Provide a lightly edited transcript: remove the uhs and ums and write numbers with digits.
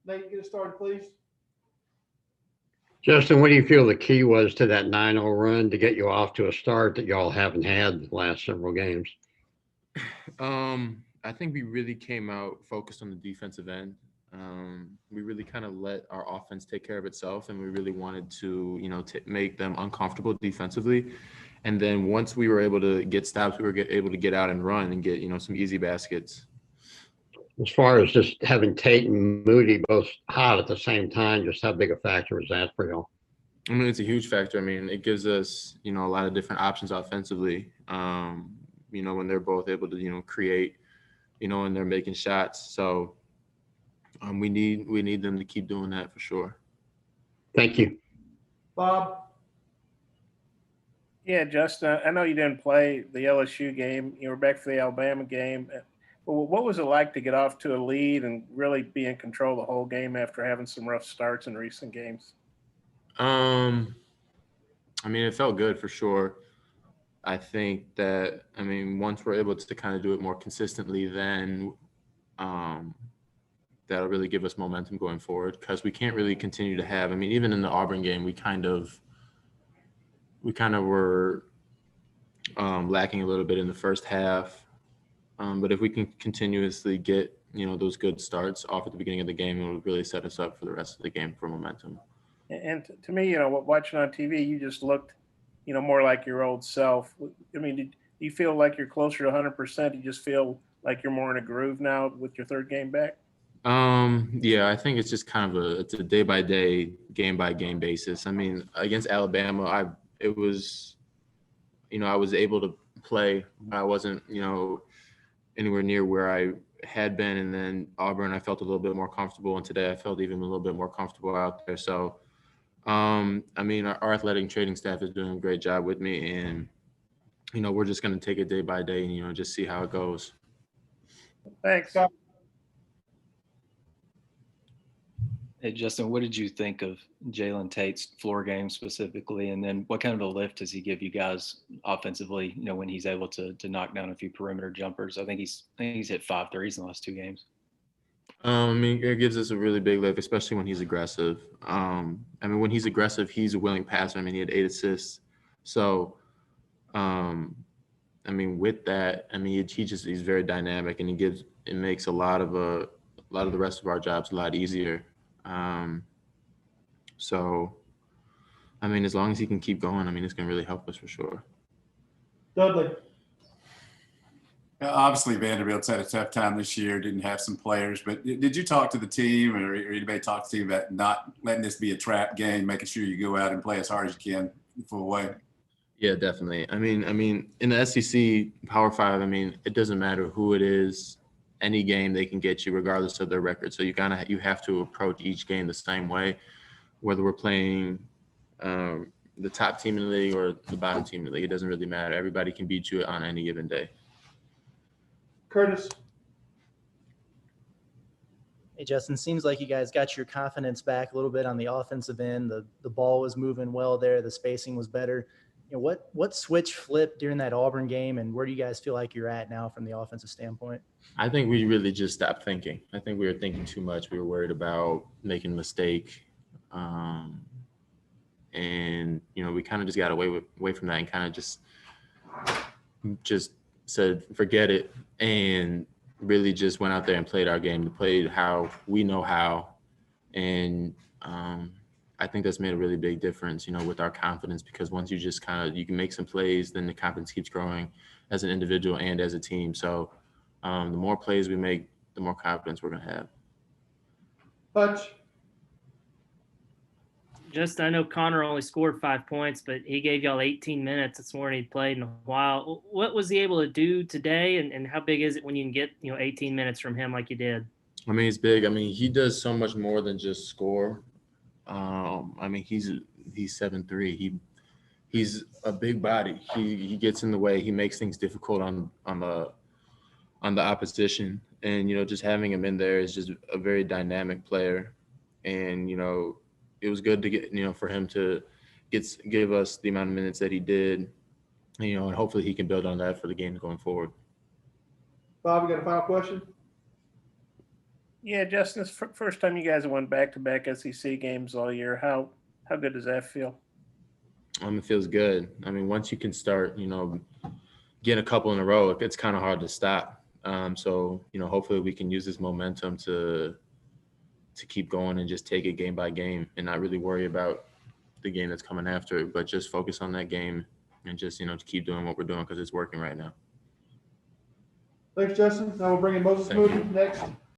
Nate, get us started, please. Justin, what do you feel the key was to that 9-0 run to get you off to a start that y'all haven't had the last several games? I think we really came out focused on the defensive end. We really kind of let our offense take care of itself, and we really wanted to, make them uncomfortable defensively. And then once we were able to get stops, we were able to get out and run and get, some easy baskets. As far as just having Tate and Moody both hot at the same time, just how big a factor is that for y'all? I mean, it's a huge factor. I mean, it gives us, a lot of different options offensively. When they're both able to, create, and they're making shots. So we need them to keep doing that for sure. Thank you. Bob? Yeah, Justin, I know you didn't play the LSU game. You were back for the Alabama game. What was it like to get off to a lead and really be in control the whole game after having some rough starts in recent games? I mean, it felt good for sure. I think that, once we're able to kind of do it more consistently, then that'll really give us momentum going forward, because we can't really continue to have, even in the Auburn game, we kind of were lacking a little bit in the first half. But if we can continuously get, those good starts off at the beginning of the game, it will really set us up for the rest of the game for momentum. And to me, watching on TV, you just looked, more like your old self. I mean, do you feel like you're closer to 100%? You just feel like you're more in a groove now with your third game back? Yeah, I think it's just kind of it's a day-by-day, game-by-game basis. I mean, against Alabama, I was able to play. I wasn't, anywhere near where I had been. And then Auburn, I felt a little bit more comfortable. And today I felt even a little bit more comfortable out there. So, our athletic training staff is doing a great job with me. And, we're just going to take it day by day and, just see how it goes. Thanks. Hey, Justin, what did you think of Jalen Tate's floor game specifically? And then what kind of a lift does he give you guys offensively, when he's able to knock down a few perimeter jumpers? I think he's hit 5 threes in the last 2 games. It gives us a really big lift, especially when he's aggressive. When he's aggressive, he's a willing passer. He had 8 assists. So, with that, he's very dynamic, and it makes a lot of the rest of our jobs a lot easier. As long as he can keep going, it's going to really help us for sure. Dudley? Obviously, Vanderbilt's had a tough time this year, didn't have some players, but did you talk to the team or anybody talk to the team about not letting this be a trap game, making sure you go out and play as hard as you can full way? Yeah, definitely. In the SEC Power 5, it doesn't matter who it is. Any game they can get you regardless of their record. So you have to approach each game the same way, whether we're playing the top team in the league or the bottom team in the league. It doesn't really matter. Everybody can beat you on any given day. Curtis? Hey, Justin, seems like you guys got your confidence back a little bit on the offensive end. The ball was moving well there. The spacing was better. What switch flipped during that Auburn game, and where do you guys feel like you're at now from the offensive standpoint? I think we really just stopped thinking. I think we were thinking too much. We were worried about making a mistake. We kind of just got away from that and kind of just said, forget it, and really just went out there and played our game, played how we know how. And I think that's made a really big difference, with our confidence, because once you just you can make some plays, then the confidence keeps growing as an individual and as a team. So the more plays we make, the more confidence we're going to have. Hutch? Just, I know Connor only scored 5 points, but he gave y'all 18 minutes. That's more than he'd played in a while. What was he able to do today, and how big is it when you can get 18 minutes from him like you did? It's big. He does so much more than just score. He's 7'3". He's a big body. He gets in the way. He makes things difficult on the opposition, and just having him in there is just a very dynamic player. And it was good to get for him to give us the amount of minutes that he did, and hopefully he can build on that for the games going forward. Bob, you got a final question? Yeah, Justin, it's first time you guys have won back-to-back SEC games all year. How good does that feel? It feels good. I mean, once you can start, getting a couple in a row, it's kind of hard to stop. So, hopefully we can use this momentum to keep going and just take it game by game and not really worry about the game that's coming after it, but just focus on that game and just, to keep doing what we're doing because it's working right now. Thanks, Justin. Now we'll bring in Moses Thank Moody you. next.